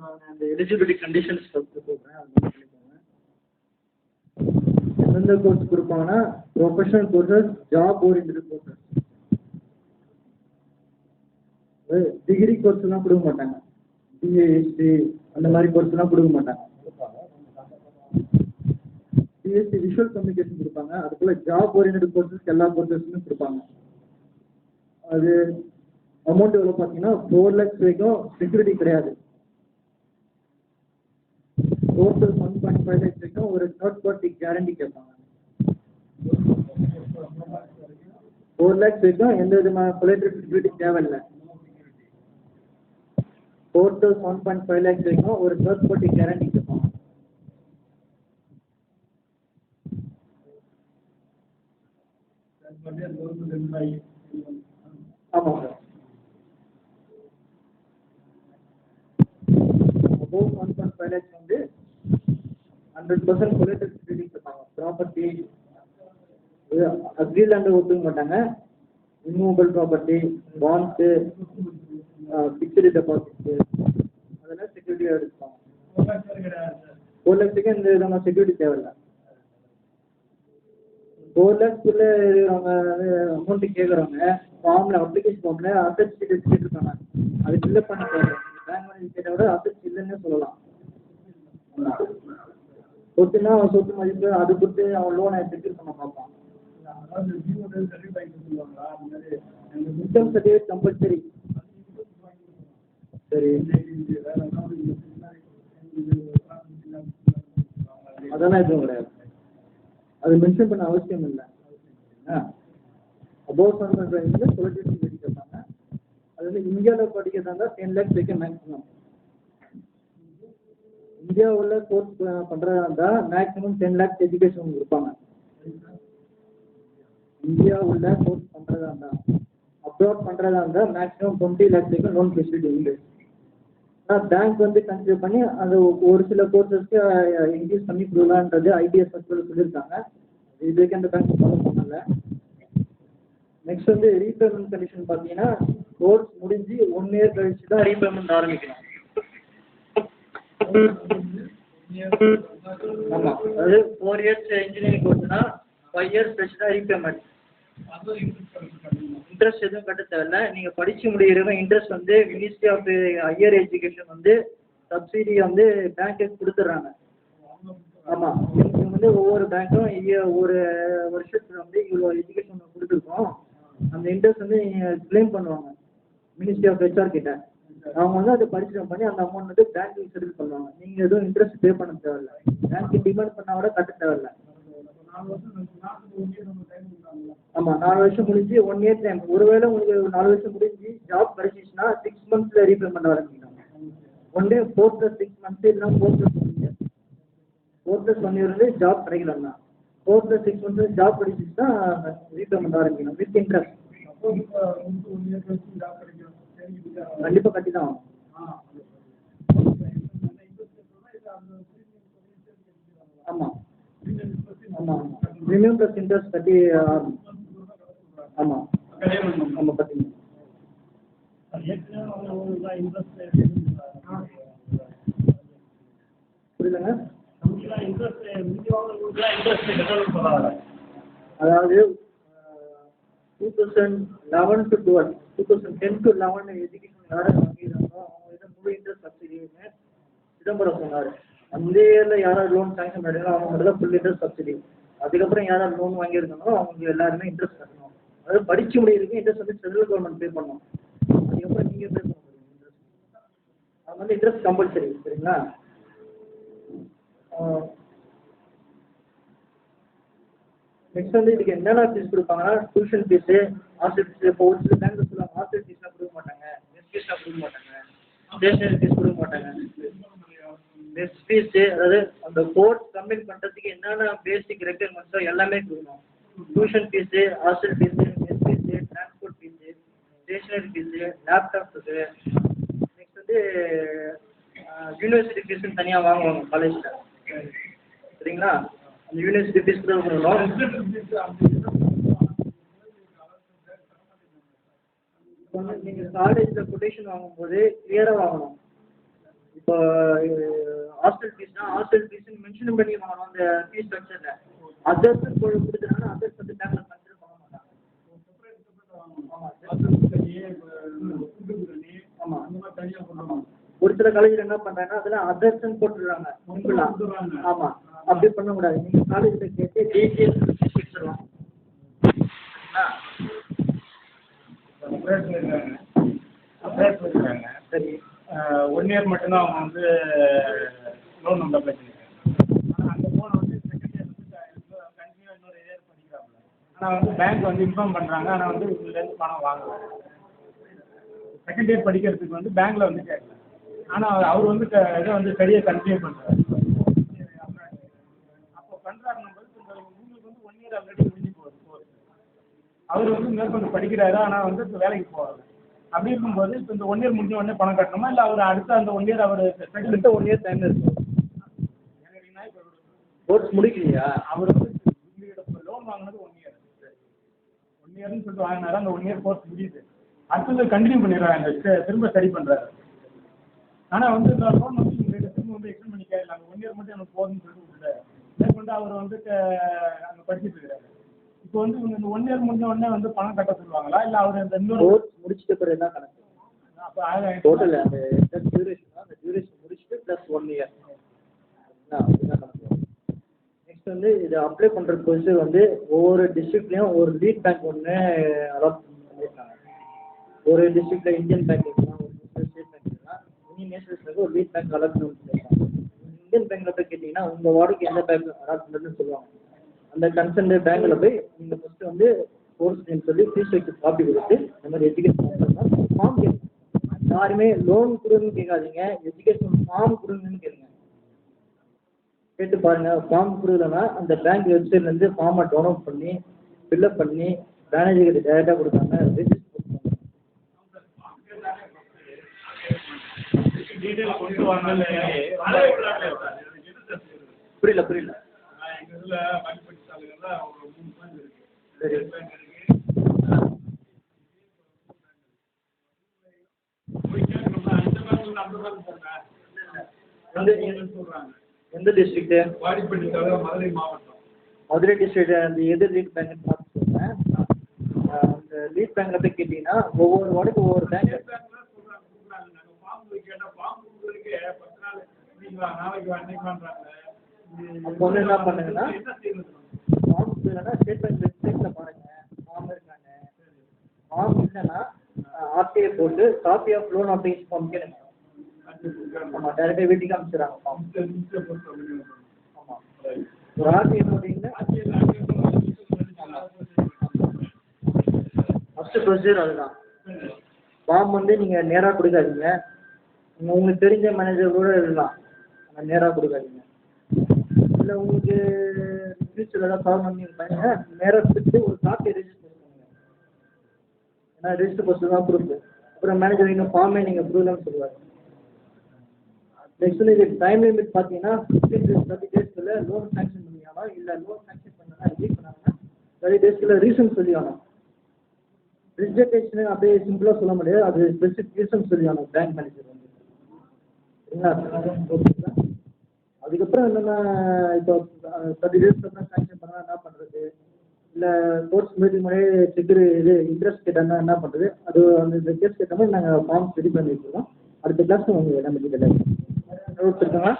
நான் அந்த eligibility conditions first சொல்கிறேன். அது மட்டும் சொல்லிக்கோங்க. எந்தெந்த கோர்ஸ் கொடுப்பாங்கன்னா professional courses, job oriented courses. Degree கோர்ஸ்லாம் கொடுக்க மாட்டாங்க. பிஏஎஸ்சி அந்த மாதிரி கோர்ஸ்லாம் கொடுக்க மாட்டாங்க. பிஎஸ்சி விஷுவல் கம்யூனிகேஷன் கொடுப்பாங்க. அதுக்குள்ள ஜாப் ஓரியன்டட் கோர்சஸ் எல்லா கோர்சஸுமே கொடுப்பாங்க. அது அமௌண்ட் எவ்வளோ பார்த்தீங்கன்னா 4 lakhs வரைக்கும். செக்யூரிட்டி கிடையாது. டோட்டல் 1.5 lakhs வரைக்கும் ஒரு தேர்ட் பார்ட்டி கேரண்டி கேட்பாங்க. 4 lakhs வரைக்கும் எந்த விதமான கொலேட்டரல் செக்யூரிட்டி தேவையில்லை. டோட்டல் 1.5 lakhs வரைக்கும் ஒரு தேர்ட் பார்ட்டி கேரண்டி கேட்பாங்க. ஆமாம் சார். above 1.5 lakhs வந்து 100% கொலேட்டரல் செக்யூரிட்டி கேட்பாங்க. ப்ராப்பர்ட்டி அக்ரிலேண்ட் ஒத்துக்க மாட்டாங்க. Immovable property, bonds, fixed deposits அதெல்லாம் செக்யூரிட்டியாக எடுப்பாங்க. 4 lakhs இந்த விதமான செக்யூரிட்டி தேவையில்லை. 4 lakhsக்குள்ளே அவங்க அமௌண்ட்டு கேட்குறவங்க ஃபார்மில் அப்ளிகேஷன் ஃபார்மில் அசெட்ஸ் டீடைல்ஸ் கேட்டிருக்காங்க. அது ஃபில்அப் பண்ண தேவை. பேங்க் மேனேஜர் கேட்ட விட அசெட்ஸ் இல்லைன்னு சொல்லலாம். சொத்துனா அவன் சொத்து மதிப்பு அது கொடுத்து அவன் லோனை செக்யூர் பண்ண பார்ப்பான். Income certificate compulsory. சரி, அதெல்லாம் எதுவும் கிடையாது. அது மென்ஷன் பண்ண அவசியம் இல்லை. above 1.5 கொலேட்டரல் செக்யூரிட்டி கேட்பாங்க. அது வந்து இந்தியாவில் படிக்கிறதா இருந்தால் 10 lakhs வரைக்கும் மேக்ஸிமம். இந்தியாவில் கோர்ஸ் பண்ணுறதா இருந்தால் மேக்ஸிமம் 10 lakhs எஜுகேஷன் கொடுப்பாங்க. இந்தியாவில் கோர்ஸ் பண்ணுறதா இருந்தால், அப்ராட் பண்ணுறதா இருந்தால் மேக்ஸிமம் 20 lakhs வரைக்கும் லோன் ஃபெசிலிட்டி உண்டு. ஆனால் பேங்க் வந்து கன்சிடர் பண்ணி அந்த ஒரு சில கோர்சஸ்க்கு இன்க்ரீஸ் பண்ணி கொடுக்கலான்றது ஐடிஎஸ் சொல்லியிருக்காங்க. இது வரைக்கும் அந்த பேங்க் ஃபாலோ பண்ணல. நெக்ஸ்ட் வந்து ரீபேமெண்ட் கண்டிஷன் பார்த்தீங்கன்னா கோர்ஸ் முடிஞ்சு 1 year கழிச்சு தான் ரீபேமெண்ட் ஆரம்பிக்கணும். ஆமாம், அதாவது 4 years இன்ஜினியரிங் கோர்ஸ்னா 5 years கழிச்சு தான் ரீபேமெண்ட். இன்ட்ரெஸ்ட் எதுவும் கட்ட தேவையில்லை. நீங்கள் படித்து முடிகிறவங்க இன்ட்ரெஸ்ட் வந்து மினிஸ்ட்ரி ஆஃப் ஹையர் எஜுகேஷன் வந்து சப்சிடி வந்து பேங்க்குக்கு கொடுத்துட்றாங்க. ஆமாம், இவங்க வந்து ஒவ்வொரு பேங்க்கும் ஒரு வருஷத்துக்கு வந்து இவ்வளோ எஜுகேஷன் கொடுத்துருக்கோம். அந்த இன்ட்ரெஸ்ட் வந்து நீங்கள் கிளைம் பண்ணுவாங்க மினிஸ்ட்ரி ஆஃப் ஹெச்ஆர் கிட்ட. அவங்க வந்து அதை பரிசீலனை பண்ணி அந்த அமௌண்ட் வந்து பேங்க்குக்கு செட்டில் பண்ணுவாங்க. நீங்கள் எதுவும் இன்ட்ரெஸ்ட் பே பண்ண தேவையில்லை. பேங்க்கு டிமாண்ட் பண்ணால் கூட கட்ட தேவையில்லை. ஆமாம், 4 வருஷம் முடிஞ்சு 1 year டைம். ஒருவேளை உங்களுக்கு 4 வருஷம் முடிஞ்சு ஜாப் கிடைச்சிச்சுன்னா 6 months ரீபேமெண்ட் ஆரம்பிக்கணும். 1 day 4 + 6 months இல்லைனா 4 + 1 year. 4 + 1 year வந்து ஜாப் கிடைக்கலன்னா 4 + 6 months ஜாப் கிடைச்சிச்சுன்னா ரீபேமெண்ட் ஆரம்பிக்கணும் வித் இன்ட்ரெஸ்ட். கண்டிப்பாக கட்டி தான் ஆகும். ஆமாம் ஆமாம், மினிமம் ப்ளஸ் இன்ட்ரெஸ்ட் கட்டி. ஆமாம் ஆமாம் கட்டிங்க. புரியலங்க. அதாவது 2011 to 12, 2010 to 11 எஜுகேஷன் யாரை வாங்கியிருந்தாங்களோ அவங்க இதை முழு இன்ட்ரெஸ்ட் சப்சிடின்னு சிதம்பரம் சொன்னார். அந்த இயரில் யாராவது லோன் சாங்ஷன் பண்ணிருக்கோ அவங்க மட்டும் தான் ஃபுல் இன்ட்ரெஸ்ட் சப்சிடி. அதுக்கப்புறம் யாராவது லோன் வாங்கியிருந்தாங்களோ அவங்க எல்லாருமே இன்ட்ரெஸ்ட் கட்டணும். அதாவது படிச்சு முடியிருக்கு இன்ட்ரெஸ்ட் வந்து சென்ட்ரல் கவர்மெண்ட் பே பண்ணணும். அதுக்கப்புறம் நீங்கள் பே பண்ண முடியும் இன்ட்ரெஸ்ட். அவங்க வந்து இன்ட்ரெஸ்ட் கம்பல்சரி. சரிங்களா. நெக்ஸ்ட் வந்து இதுக்கு என்னென்ன ஃபீஸ் கொடுப்பாங்கன்னா டியூஷன் ஃபீஸு, ஹாஸ்டல் ஃபீஸு. இப்போ ஒரு சில பேங்க் சொல்லுவாங்க ஹாஸ்டல் ஃபீஸ்லாம் கொடுக்க மாட்டாங்க, மெஸ் ஃபீஸ்லாம் கொடுக்க மாட்டாங்க, ஸ்டேஷனரி ஃபீஸ் கொடுக்க மாட்டாங்க. மெஸ் ஃபீஸு அதாவது அந்த கோர்ஸ் கம்ப்ளீட் பண்ணுறதுக்கு என்னென்ன பேசிக் ரெக்யர்மெண்ட்ஸோ எல்லாமே கொடுக்கணும். Tuition fees, hostel fees, mess fees, transport fees, stationery fees, லேப்டாப்ஸுக்கு. நெக்ஸ்ட் வந்து யூனிவர்சிட்டி ஃபீஸுன்னு தனியாக வாங்குவாங்க காலேஜில். சரிங்களா. அந்த யூனிவர்சிட்டி ஃபீஸ் கூட கொடுக்கணும். நீங்கள் காலேஜில் கொட்டேஷன் வாங்கும்போது கிளியராக வாங்கணும். இப்போ ஹாஸ்டல் ஃபீஸ்னா ஹாஸ்டல் ஃபீஸ்ன்னு மென்ஷன் பண்ணி வாங்கணும் அந்த ஃபீஸ் ஸ்ட்ரக்சரில். அதர்ஸ்ன்னு கொடுத்துட்டாங்கன்னா அதர்ஸ் வந்து பேங்க்ல கன்சிடர் பண்ண மாட்டாங்க. ஆமாம் ஆமாம். ஒரு சில காலேஜில் என்ன பண்ணுறாங்கன்னா அதெல்லாம் அதர்ஸ்ன்னு போட்டுடுறாங்க சிம்பிளாக. ஆமாம், அப்படி பண்ணக்கூடாது. நீங்கள் காலேஜில் கேட்டு டீட்டெயில்ஸ் வச்சுருவாங்க. சரி, 1 இயர் மட்டும்தான் அவங்க வந்து லோன் வந்து அப்ளை பண்ணியிருக்காங்க. ஆனால் அந்த லோனை வந்து செகண்ட் இயர் வந்து கண்டினியூ இன்னொரு இயர் படிக்கிறாங்க. ஆனால் வந்து பேங்க் வந்து இன்ஃபார்ம் பண்ணுறாங்க, ஆனால் வந்து இதுலேருந்து பணம் வாங்கலாம். செகண்ட் இயர் படிக்கிறதுக்கு வந்து பேங்க்கில் வந்து கேட்கல, ஆனால் அவர் வந்து இதை வந்து சரியாக கண்டினியூ பண்ணுறாரு. அப்போ பண்ணுறாருன்னும் போது உங்களுக்கு வந்து 1 இயர் ஆல்ரெடி முடிஞ்சு போகுது கோர்ஸ். அவர் வந்து மேற்கொண்டு படிக்கிறாரு, ஆனால் வந்து இப்போ வேலைக்கு போகிறாரு. அப்படி இருக்கும்போது இப்போ இந்த 1 இயர் முடிஞ்ச உடனே பணம் கட்டணுமா, இல்லை அவர் அடுத்த அந்த 1 இயர் அவர் அடுத்த 1 இயர் டைம் இருக்கு. கோர்ஸ் முடிக்கலையா? அவர் வந்து லோன் வாங்கினது 1 இயர் 1 இயர்னு சொல்லிட்டு வாங்கினாரு. அந்த 1 இயர் கோர்ஸ் முடியுது, அடுத்தது கண்டினியூ பண்ணிடுறாங்க, திரும்ப ஸ்டடி பண்ணுறாரு. ஆனால் வந்து இந்த லோன் வந்து நீங்கள் திரும்ப வந்து எக்ஸ்டெண்ட் பண்ணி கேட்கல, அந்த 1 இயர் மட்டும் எனக்கு போதும்னு சொல்லிட்டு விட்டுட்டாரு. மேற்கொண்டு அவர் வந்து அங்கே படிச்சுட்டு இருக்காரு. இப்போ வந்து இவங்க இந்த 1 இயர் முடிஞ்ச உடனே வந்து பணம் கட்ட சொல்லுவாங்களா, இல்லை அவர் இந்த இன்னொரு கோர்ஸ் முடிச்சிட்ட பிறகு தான் கணக்கு? அப்போ டோட்டல் அந்த டியூரேஷன் அந்த டியூரேஷன் முடிச்சுட்டு ப்ளஸ் 1 இயர் அப்படிதான் கணக்கு. நெக்ஸ்ட் வந்து இது அப்ளை பண்ணுற ப்ரொசீஜர் வந்து ஒவ்வொரு டிஸ்ட்ரிக்ட்லேயும் ஒரு லீட் பேங்க் ஒன்று அலாட் பண்ணியிருக்காங்க. ஒரு டிஸ்ட்ரிக்டில் இந்தியன் பேங்க் இருக்கலாம், ஒரு ஸ்டேட் பேங்க் இருக்கலாம், இந்தியன் நேஷனல்ஸ்க்கு ஒரு லீட் பேங்க் அலாட் பண்ணியிருக்காங்க. இந்தியன் பேங்க்கில் போய் கேட்டிங்கன்னா உங்கள் வார்டுக்கு எந்த பேங்க் அலாட் பண்ணுறதுன்னு சொல்லுவாங்க. அந்த கன்சர்ன் பேங்க்கில் போய் நீங்கள் ஃபஸ்ட்டு வந்து கோர்ஸ் நேம் சொல்லி ஃபீஸ் ஸ்ட்ரக்சர் காப்பி கொடுத்து இந்த மாதிரி எஜுகேஷன் ஃபார்ம் கேட்கும். யாருமே லோன் கொடுன்னு கேட்காதீங்க, எஜுகேஷன் ஃபார்ம் கொடுங்கன்னு கேளுங்க. கேட்டு பாருங்கள். ஃபார்ம் கொடுக்கலன்னா அந்த பேங்க் வெப்சைட்லேருந்து ஃபார்மை டவுன்லோட் பண்ணி ஃபில்அப் பண்ணி மேனேஜர்கிட்ட டேரெக்டாக கொடுத்தாங்க, ரெஜிஸ்டர் புரியல புரியல. சரி, எந்த டிஸ்ட்ரிக்ட்டு? மதுரை மாவட்டம். மதுரை டிஸ்ட்ரிக்ட். அந்த எது லீட் பேங்க்னு பார்த்து சொல்கிறேன். அந்த லீட் பேங்க்கில் போய் கேட்டிங்கன்னா ஒவ்வொரு வார்டுக்கு ஒவ்வொரு பேங்க். அப்போ வந்து என்ன பண்ணுங்கன்னா ஃபார்ம் இல்லைன்னா ஸ்டேட் பேங்க் வெப்சைட்டில் பாருங்கள் ஃபார்ம் இருக்காங்க. ஃபார்ம் இல்லைன்னா ஆர்டிஐ போட்டு copy of loan application form கேளுங்க. ஆமாம், டேரெக்டாக வீட்டுக்கு அனுப்பிச்சிடுறாங்க ஃபார்ம். ஆமாம், ஒரு ஆர்டிஐ போட்டிங்கன்னா ஃபஸ்ட்டு ப்ரொசீஜர் அதுதான். ஃபார்ம் வந்து நீங்கள் நேராக கொடுக்காதீங்க, உங்களுக்கு தெரிஞ்ச மேனேஜர் கூட இருக்கலாம், ஆனால் நேராக கொடுக்காதீங்க. இல்லை உங்களுக்கு ஃபியூச்சரில் ஏதாவது ப்ராப்ளம் பண்ணியிருப்பாங்க, நேராக கொடுத்து ஒரு காப்பி ரெஜிஸ்டர் பண்ணுங்க. ஏன்னா ரெஜிஸ்டர் போஸ்ட்டு தான் ப்ரூஃப். அப்புறம் மேனேஜர் இன்னும் ஃபார்மே நீங்கள் ப்ரூஃப்லாம் சொல்லுவாங்க. நெக்ஸ்ட் வந்து இது டைம் லிமிட் பார்த்தீங்கன்னா 15 to 30 டேஸ்க்குள்ளே லோன் சாங்ஷன் பண்ணியாகணும். இல்லை லோன் சாங்ஷன் பண்ணால் ரிஜெக்ட் பண்ணாங்கன்னா 30 டேஸ்க்குள்ளே ரீசன் சொல்லி ஆகணும். ரிஜெக்டேஷன் அப்படியே சிம்பிளாக சொல்ல முடியாது, அது ஸ்பெசிஃபிக் ரீசன் சொல்லி ஆகணும் பேங்க் மேனேஜர் வந்து. ஓகேங்களா? அதுக்கப்புறம் என்னென்னா இப்போ 30 டேஸ்க்கு அப்புறம் சாங்ஷன் பண்ணால் என்ன பண்ணுறது, இல்லை கோர்ஸ் மீட்டிங் முன்னாடியே இது இன்ட்ரெஸ்ட் கேட்டாங்கன்னா என்ன பண்ணுறது, அது அந்த கேஸ் கேட்ட மாதிரி நாங்கள் ஃபார்ம்ஸ் ரெடி பண்ணி வச்சுருக்கோம். அடுத்த கிளாஸ் உங்களுக்கு எல்லாமே டீட்டெயிலாக நோட்ஸ் இருக்குங்களா?